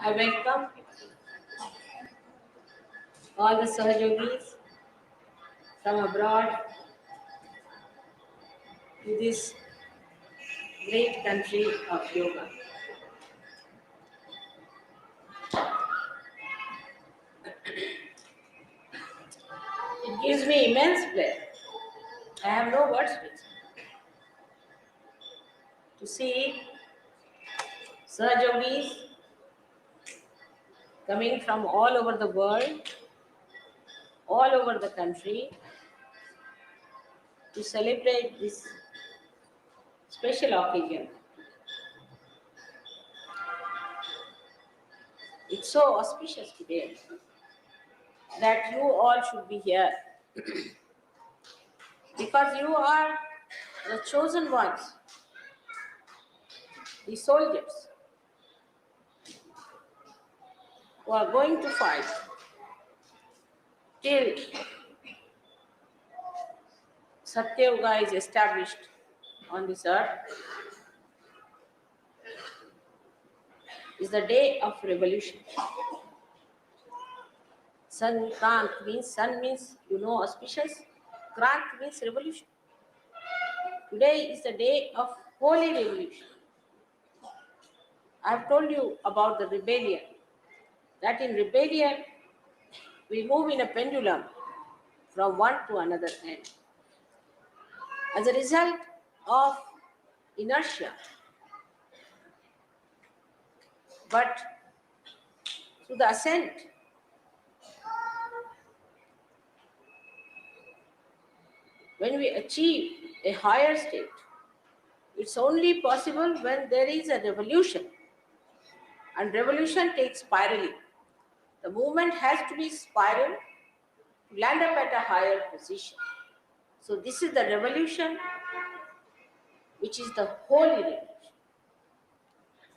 I welcome all the Sahajogis from abroad to this great country of yoga. It gives me immense pleasure. I have no words with to see Sahajogis coming from all over the world, all over the country to celebrate this special occasion. It's so auspicious today that you all should be here because you are the chosen ones, the soldiers who are going to fight till Satya Yuga is established on this earth, is the day of revolution. Sankranti means sun means auspicious. Krant means revolution. Today is the day of holy revolution. I have told you about the rebellion. That in rebellion we move in a pendulum from one to another end. As a result of inertia, but through the ascent, when we achieve a higher state, it's only possible when there is a revolution. And revolution takes spiraling. The movement has to be spiral to land up at a higher position. So this is the revolution, which is the holy revolution.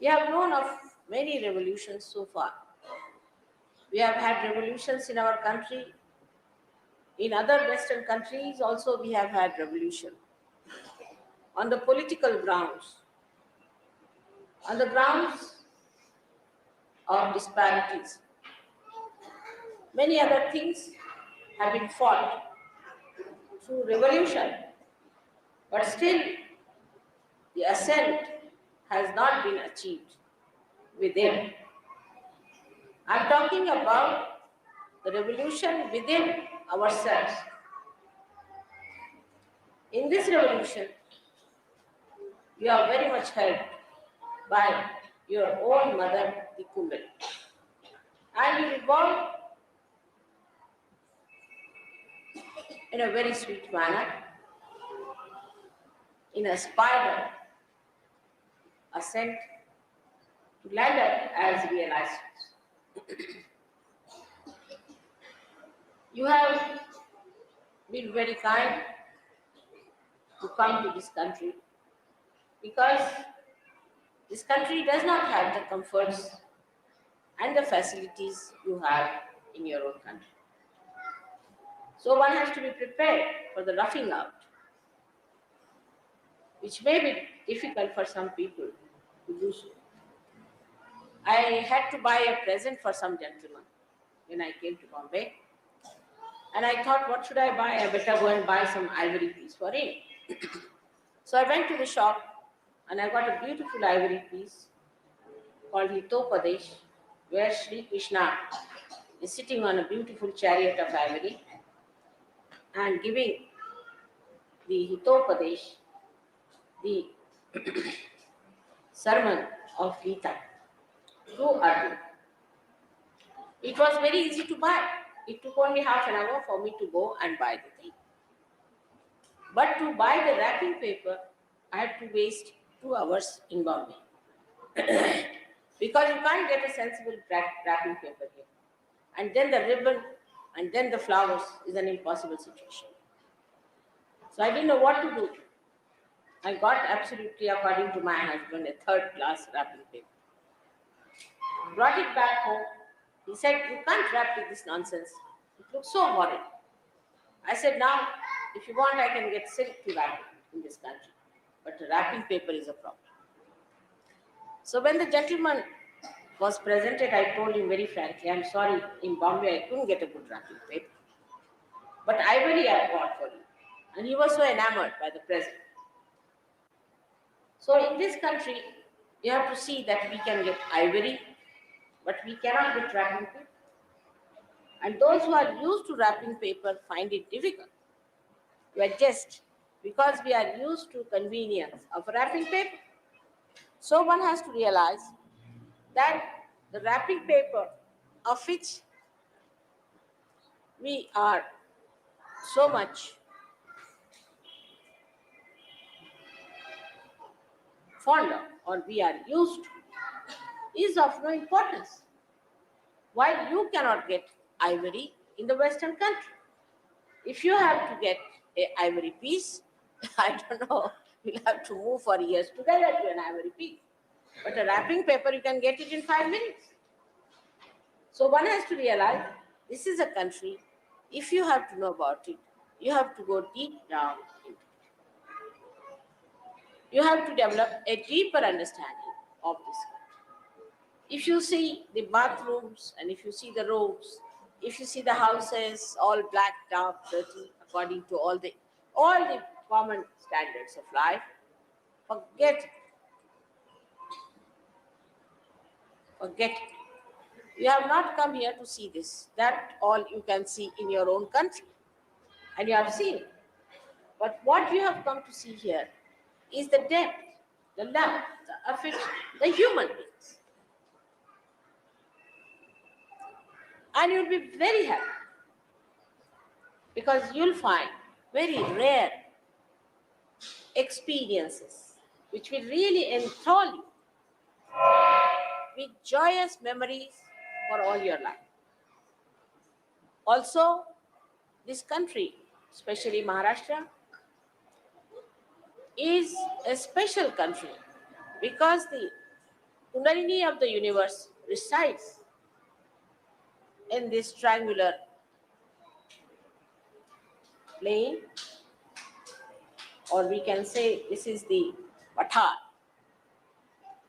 We have known of many revolutions so far. We have had revolutions in our country. In other Western countries also we have had revolution. On the political grounds, on the grounds of disparities. Many other things have been fought through revolution, but still the ascent has not been achieved within. I'm talking about the revolution within ourselves. In this revolution, you are very much helped by your own mother, the Kumbel. And you revolve in a very sweet manner, in a spiral ascent to land up as realized. You have been very kind to come to this country because this country does not have the comforts and the facilities you have in your own country. So one has to be prepared for the roughing out, which may be difficult for some people to do so. I had to buy a present for some gentleman when I came to Bombay. And I thought, what should I buy? I better go and buy some ivory piece for him. So I went to the shop and I got a beautiful ivory piece called Hitopadesh, where Sri Krishna is sitting on a beautiful chariot of ivory and giving the Hitopadesh, the sermon of Gita to Arjuna. It was very easy to buy. It took only half an hour for me to go and buy the thing. But to buy the wrapping paper, I had to waste 2 hours in Bombay. Because you can't get a sensible wrapping paper here. And then the ribbon and then the flowers is an impossible situation. So I didn't know what to do. I got absolutely, according to my husband, a third-class wrapping paper. Brought it back home. He said, you can't wrap with this nonsense. It looks so horrid. I said, now, if you want, I can get silk to wrap it in this country. But the wrapping paper is a problem. So when the gentleman was presented, I told him very frankly, I'm sorry, in Bombay I couldn't get a good wrapping paper. But ivory I bought for you. And he was so enamored by the present. So in this country, you have to see that we can get ivory, but we cannot get wrapping paper. And those who are used to wrapping paper find it difficult to adjust because we are used to convenience of wrapping paper. So one has to realize that the wrapping paper of which we are so much fond of or we are used to is of no importance. While you cannot get ivory in the Western country. If you have to get an ivory piece, I don't know, you'll have to move for years together to an ivory piece. But a wrapping paper, you can get it in 5 minutes. So one has to realize this is a country, if you have to know about it, you have to go deep down into it. You have to develop a deeper understanding of this country. If you see the bathrooms and if you see the roads, if you see the houses all blacked out, dirty, according to all the common standards of life, forget it. Forget it. You have not come here to see this. That all you can see in your own country. And you have seen it. But what you have come to see here is the depth, the love, the affection, the human beings. And you'll be very happy because you'll find very rare experiences which will really enthrall you with joyous memories for all your life. Also, this country, especially Maharashtra, is a special country because the Kundalini of the universe resides in this triangular plane, or we can say this is the Pathar,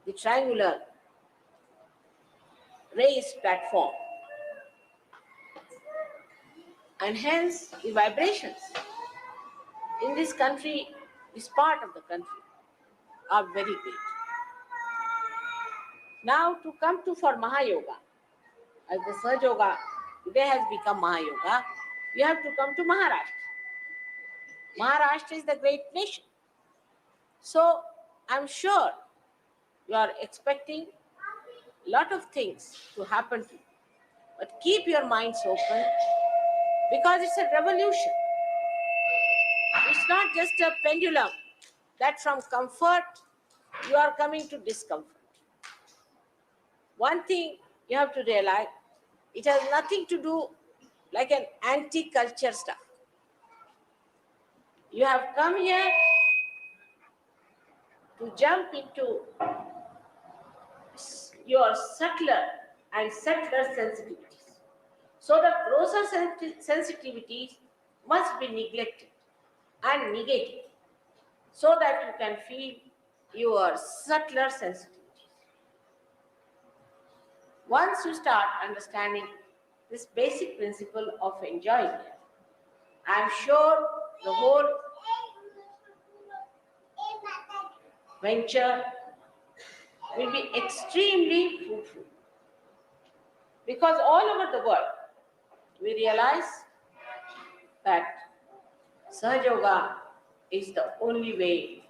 the triangular raised platform, and hence the vibrations in this country, this part of the country, are very great. Now to come to for Mahayoga, as the Sahaja Yoga today has become Mahayoga, you have to come to Maharashtra. Maharashtra is the great nation. So I'm sure you are expecting a lot of things to happen to you. But keep your minds open because it's a revolution. It's not just a pendulum that from comfort you are coming to discomfort. One thing you have to realize, it has nothing to do like an anti-culture stuff. You have come here to jump into your subtler and subtler sensitivities. So the grosser sensitivities must be neglected and negated so that you can feel your subtler sensitivities. Once you start understanding this basic principle of enjoying it, I am sure the whole venture will be extremely fruitful. Because all over the world, we realize that Sahaja Yoga is the only way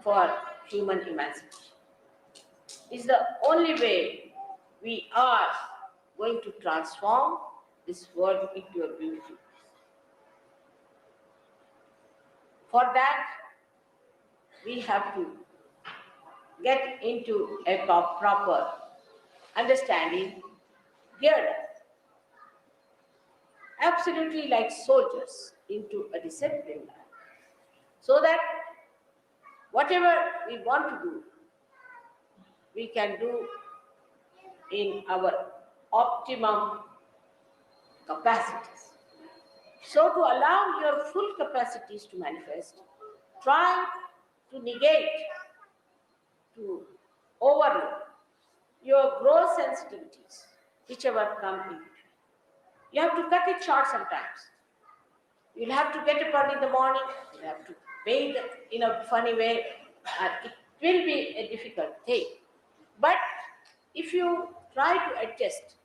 for human emancipation. It's the only way we are going to transform this world into a beautiful place. For that, we have to get into a proper understanding, geared up, absolutely like soldiers into a disciplined life, so that whatever we want to do, we can do in our optimum capacities. So to allow your full capacities to manifest, try to negate, to overlook your gross sensitivities, whichever come in. You have to cut it short sometimes. You'll have to get up early in the morning, you have to bathe in a funny way, and it will be a difficult thing. But if you try to adjust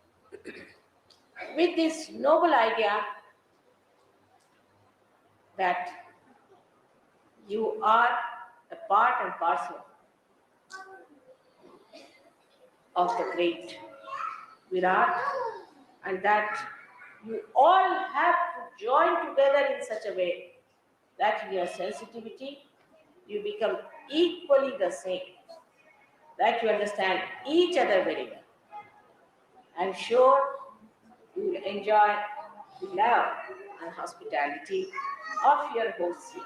with this noble idea that you are a part and parcel of the great Virat, and that you all have to join together in such a way that in your sensitivity you become equally the same, that you understand each other very well. I'm sure you will enjoy the love and hospitality of your hosts here.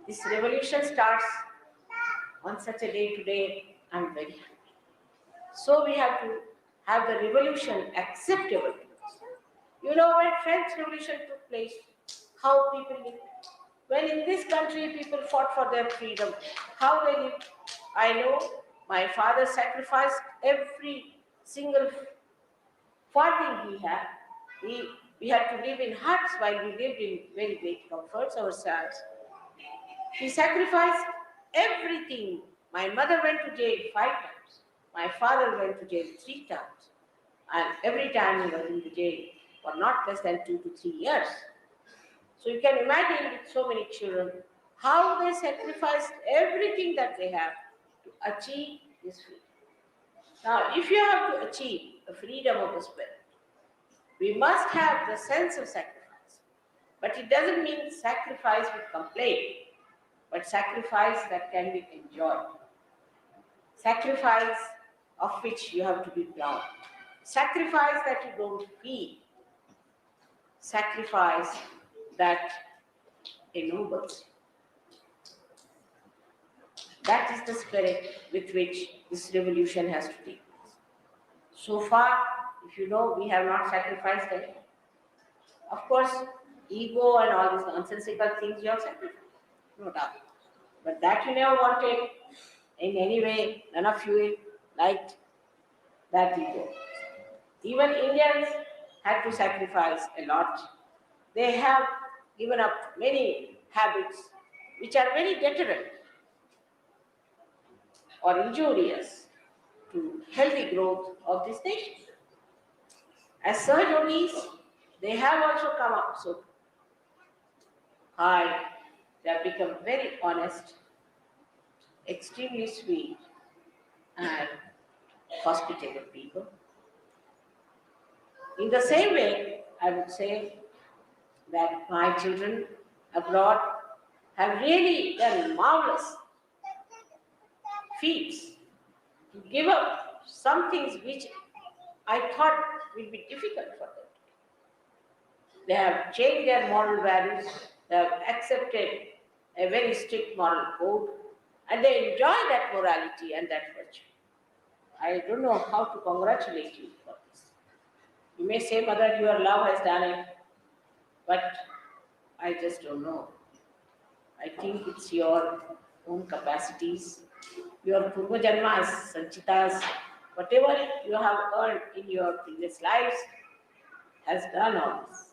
This revolution starts on such a day today. I'm very happy. So we have to have the revolution acceptable to us. You know, when French Revolution took place, how people lived. When in this country people fought for their freedom, how they lived. I know my father sacrificed every single farthing he had. We had to live in huts while we lived in very great comforts ourselves. He sacrificed everything. My mother went to jail 5 times. My father went to jail 3 times. And every time he was in the jail for not less than 2 to 3 years. So you can imagine with so many children how they sacrificed everything that they have to achieve this freedom. Now, if you have to achieve the freedom of the spirit, we must have the sense of sacrifice. But it doesn't mean sacrifice with complaint, but sacrifice that can be enjoyed. Sacrifice of which you have to be proud. Sacrifice that you don't feel. Sacrifice that ennobles you. That is the spirit with which this revolution has to take place. So far, if you know, we have not sacrificed anything. Of course, ego and all these nonsensical things you have sacrificed, no doubt. But that you never wanted in any way, none of you liked that ego. Even Indians had to sacrifice a lot. They have given up many habits which are very deterrent or injurious to healthy growth of this nation. As SHRIs, they have also come up so high. They have become very honest, extremely sweet, and hospitable people. In the same way, I would say that my children abroad have really done marvelous feats to give up some things which I thought will be difficult for them. They have changed their moral values, they have accepted a very strict moral code, and they enjoy that morality and that virtue. I don't know how to congratulate you for this. You may say, Mother, your love has done it, but I just don't know. I think it's your own capacities, your Purva Janmas, Sanchitas, whatever you have earned in your previous lives has done all this.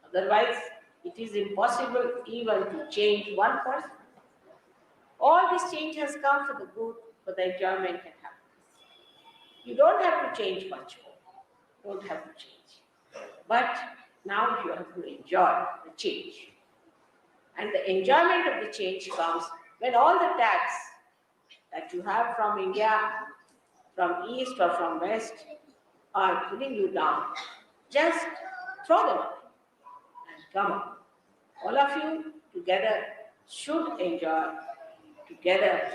Otherwise, it is impossible even to change one person. All this change has come for the good, for the enjoyment and happiness. You don't have to change much more. Don't have to change. But now you have to enjoy the change. And the enjoyment of the change comes when all the tax that you have from India, from East or from West, are pulling you down. Just throw them up and come up. All of you together should enjoy together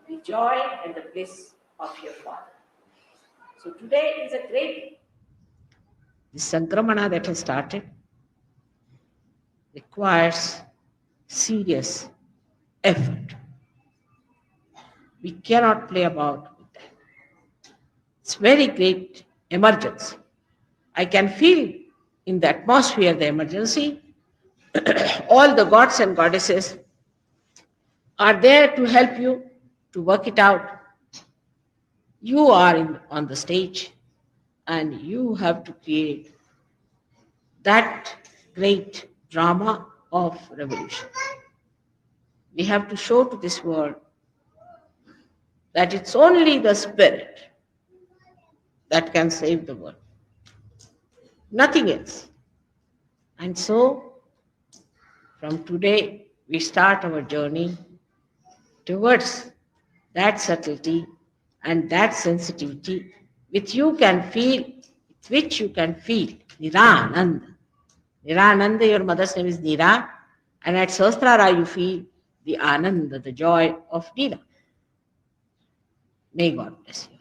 the joy and the bliss of your Father. So today is a great this Sankramana that has started requires serious effort. We cannot play about with that. It's very great emergency. I can feel in the atmosphere the emergency. All the gods and goddesses are there to help you to work it out. You are on the stage and you have to create that great drama of revolution. We have to show to this world that it's only the spirit that can save the world, nothing else. And so, from today, we start our journey towards that subtlety and that sensitivity which you can feel, which you can feel Nirananda. Nirananda, your mother's name is Nira, and at Sahasrara you feel the Ananda, the joy of Nira. May God bless you.